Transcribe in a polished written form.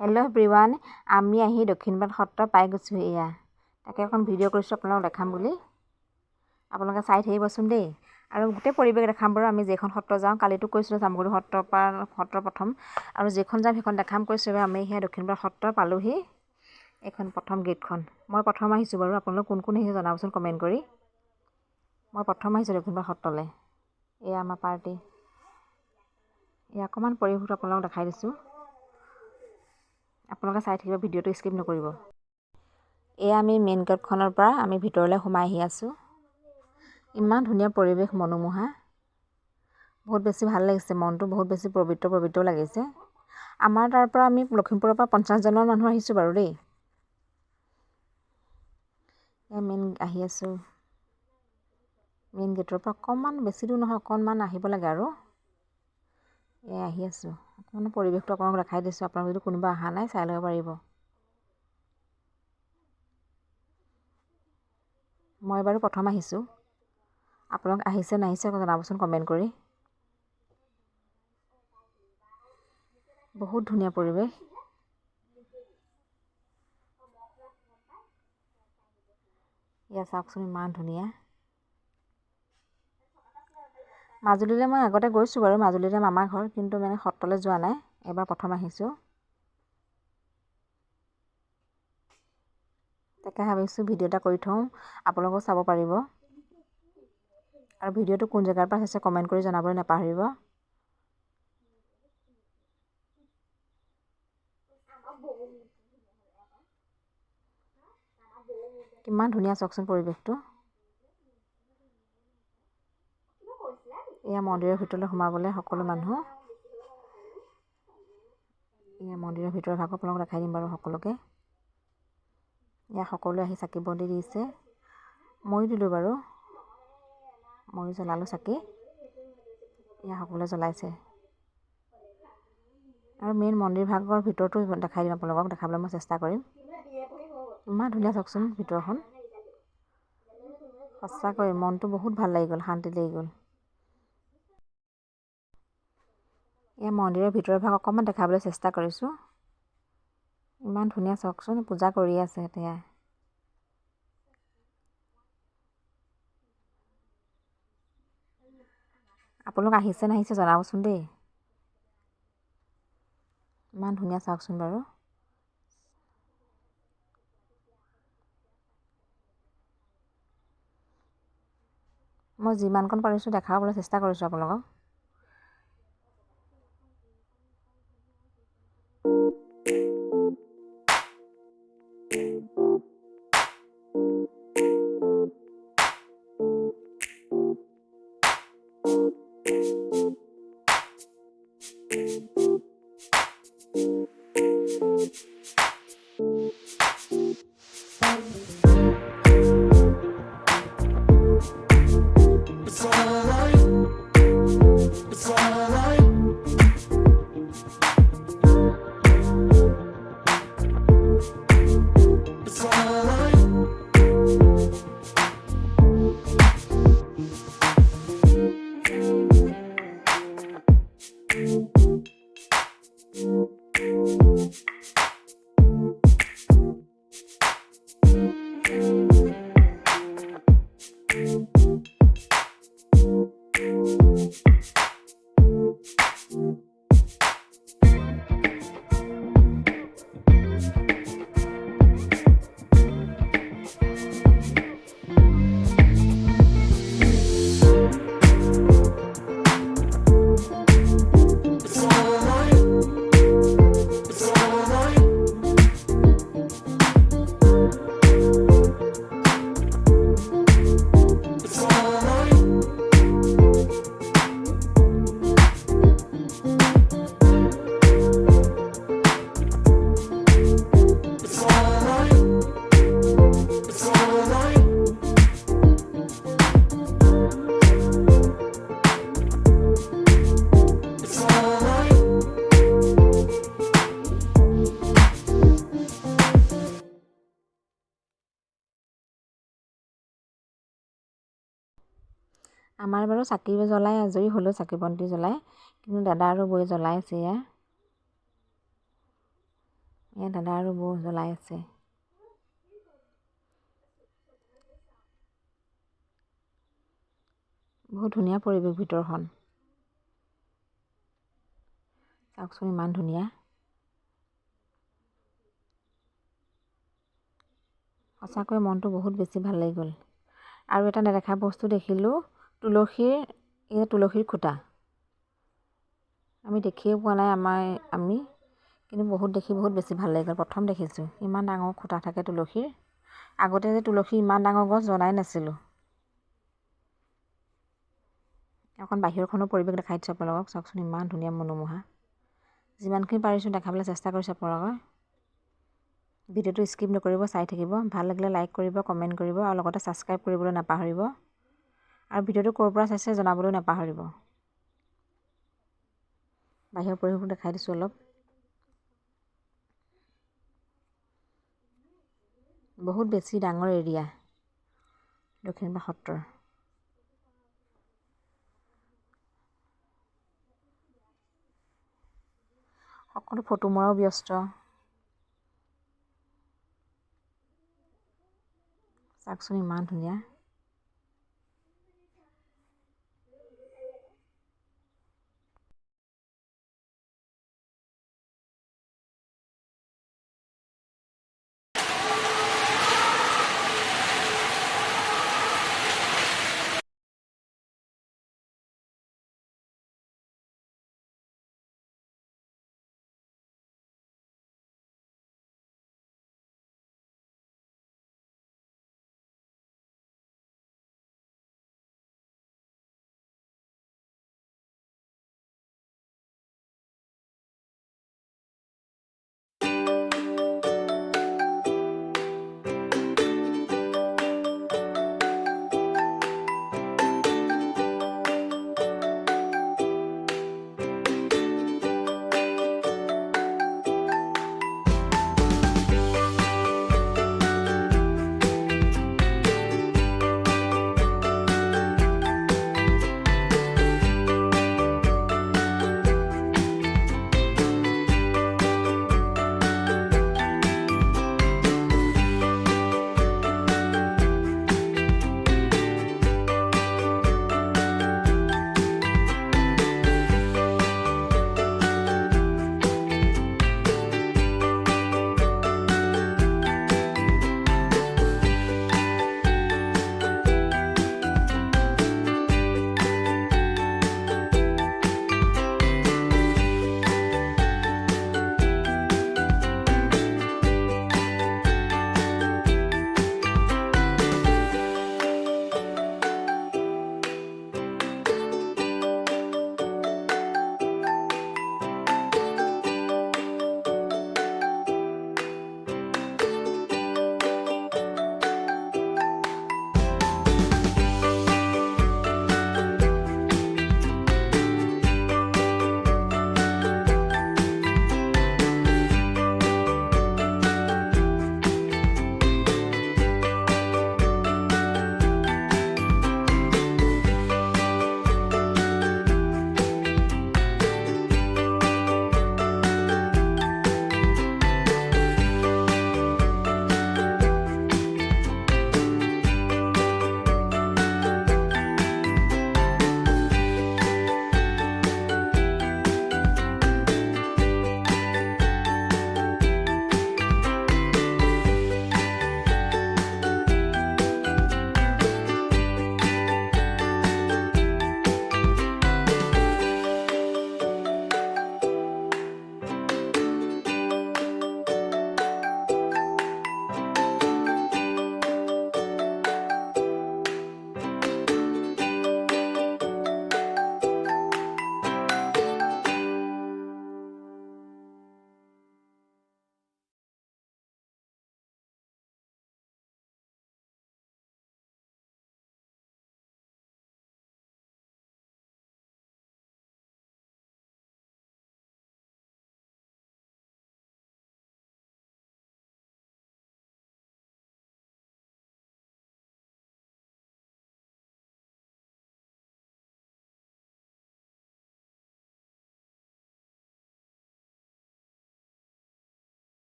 Hello' everyone, আমি আহি দক্ষিণপাট সত্ৰ পাই গৈছোঁ। এয়া তাকে এখন ভিডিঅ' কৰিছোঁ আপোনালোকক দেখাম বুলি। আপোনালোকে চাই থাকিবচোন দেই, আৰু গোটেই পৰিৱেশ দেখাম বাৰু। আমি যিখন সত্ৰ যাওঁ, কালিতো কৈছিলোঁ জামুগুৰি সত্ৰ প্ৰথম, আৰু যিখন যাম সেইখন দেখাম কৈছোঁ। এবাৰ আমি সেয়া দক্ষিণপাট সত্ৰ পালোহি। এইখন প্ৰথম গেটখন। মই প্ৰথম আহিছোঁ বাৰু। আপোনালোক কোন কোন আহিছে জনাবচোন কমেণ্ট কৰি। মই প্ৰথম আহিছোঁ দক্ষিণপাট সত্ৰলৈ। এয়া আমাৰ পাৰ্টি। এয়া অকণমান পৰিৱেশটো আপোনালোকক দেখাই দিছোঁ। আপোনালোকে চাই থাকিব, ভিডিঅ'টো স্কিপ নকৰিব। এয়া আমি মেইন গেটখনৰ পৰা আমি ভিতৰলৈ সোমাই আহি আছোঁ। ইমান ধুনীয়া পৰিৱেশ, মনোমোহা। বহুত বেছি ভাল লাগিছে, মনটো বহুত বেছি পবিত্ৰ লাগিছে। আমাৰ তাৰ পৰা আমি লখিমপুৰৰ পৰা 50জনৰ মানুহ আহিছোঁ বাৰু দেই। এয়া মেইন আহি আছোঁ। মেইন গেটৰ পৰা অকণমান বেছি দূৰ নহয়, অকণমান আহিব লাগে আৰু। এয়া আহি আছোঁ। অকণমান পৰিৱেশটো আপোনালোকক দেখাই দিছোঁ। আপোনালোক যদি কোনোবা অহা নাই, চাই ল'ব পাৰিব। মই বাৰু প্ৰথম আহিছোঁ। আপোনালোক আহিছে নাহিছে জনাবচোন কমেণ্ট কৰি। বহুত ধুনীয়া পৰিৱেশ। এয়া চাওকচোন, ইমান ধুনীয়া। মাজুলীলৈ মই আগতে গৈছোঁ বাৰু। মাজুলীতে মামাৰ ঘৰ, কিন্তু মানে সত্ৰলৈ যোৱা নাই। এবাৰ প্ৰথম আহিছোঁ। তাকে ভাবিছোঁ ভিডিঅ' এটা কৰি থওঁ, আপোনালোকেও চাব পাৰিব। আৰু ভিডিঅ'টো কোন জেগাৰ পৰা চাইছে কমেণ্ট কৰি জনাবলৈ নাপাহৰিব। কিমান ধুনীয়া চাওকচোন পৰিৱেশটো। এয়া মন্দিৰৰ ভিতৰলৈ সোমাবলৈ সকলো মানুহ। এয়া মন্দিৰৰ ভিতৰৰ ভাগ আপোনালোকক দেখাই দিম বাৰু সকলোকে। এয়া সকলোৱে আহি চাকি বন্তি দিছে। ময়ো দিলোঁ বাৰু। ময়ো জ্বলালোঁ চাকি। এয়া সকলোৱে জ্বলাইছে। আৰু মেইন মন্দিৰ ভাগৰ ভিতৰতো দেখাই দিম আপোনালোকক, দেখাবলৈ মই চেষ্টা কৰিম। ইমান ধুনীয়া চাওকচোন ভিতৰখন। সঁচাকৈ মনটো বহুত ভাল লাগি গ'ল, শান্তি লাগি গ'ল। এয়া মন্দিৰৰ ভিতৰৰ ভাগ অকণমান দেখাবলৈ চেষ্টা কৰিছোঁ। ইমান ধুনীয়া চাওকচোন, পূজা কৰি আছে এতিয়া। আপোনালোক আহিছে নাহিছে জনাবচোন দেই। ইমান ধুনীয়া চাওকচোন বাৰু। মই যিমানকণ পাৰিছোঁ দেখাবলৈ চেষ্টা কৰিছোঁ আপোনালোকক। আমাৰ বাৰু চাকি জ্বলাই আজৰি হ'লেও, চাকি বন্তি জ্বলাই, কিন্তু দাদা আৰু বৌয়ে জ্বলাই আছে। এয়া ইয়াত দাদা আৰু বৌ জ্বলাই আছে। বহুত ধুনীয়া পৰিৱেশ ভিতৰখন। চাওকচোন ইমান ধুনীয়া। সঁচাকৈ মনটো বহুত বেছি ভাল লাগি গ'ল। আৰু এটা নেদেখা বস্তু দেখিলোঁ, তুলসীৰ খুঁটা। আমি দেখিয়ে পোৱা নাই আমি কিন্তু দেখি বহুত বেছি ভাল লাগি গ'ল। প্ৰথম দেখিছোঁ ইমান ডাঙৰ খুঁটা থাকে তুলসীৰ। আগতে যে তুলসী ইমান ডাঙৰ গছ জনাই নাছিলোঁ। অকণ বাহিৰখনো পৰিৱেশ দেখাই দিছোঁ আপোনালোকক। চাওকচোন ইমান ধুনীয়া মনোমোহা। যিমানখিনি পাৰিছোঁ দেখাবলৈ চেষ্টা কৰিছোঁ আপোনালোকক। ভিডিঅ'টো স্কিপ নকৰিব, চাই থাকিব। ভাল লাগিলে লাইক কৰিব, কমেণ্ট কৰিব আৰু লগতে ছাবস্ক্ৰাইব কৰিবলৈ নাপাহৰিব। আৰু ভিডিঅ'টো ক'ৰ পৰা চাইছে জনাবলৈ নাপাহৰিব। বাহিৰৰ পৰিৱেশবোৰ দেখাই দিছোঁ অলপ। বহুত বেছি ডাঙৰ এৰিয়া দক্ষিণপাট সত্ৰৰ। সকলো ফটো মৰাও ব্যস্ত। চাওকচোন ইমান ধুনীয়া।